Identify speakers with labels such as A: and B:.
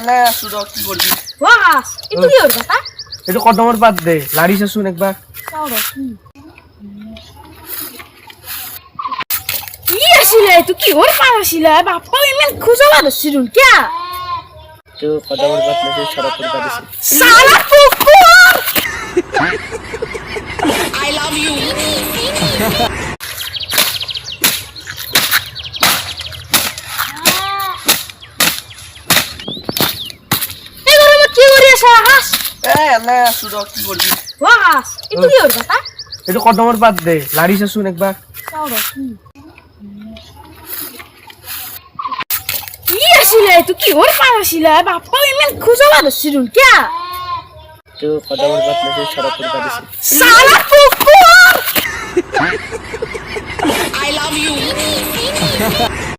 A: না শুধু কি করবি
B: বাস এটা কি ওর কথা
A: একটু কদমের বাদ দে লাড়িস শুন একবার
B: তাওরা কি আসলে তুই কি ওর পাওয়া ছিল বাপ্পা এমন খুঁজো ভালো ছিল কে
A: তো কদমের বাদ না সরাসরি কাটিস
B: সালা কুকুর
C: I love you.
B: এগুলো আমি কি করি আসা হাস
A: না শুধু কি করবি
B: বাস এটা কি ওর কথা
A: একটু কদমের বাদ দে লাড়িস শুন একবার
B: তাওরা কি আসলে তুই কি ওর পাওয়া ছিল বাপ্পা এমন খুঁজো ভালো ছিল কে
A: তো কদমের বাদ না সরাসরি কাটিস
B: সালা কুকুর
C: I love you.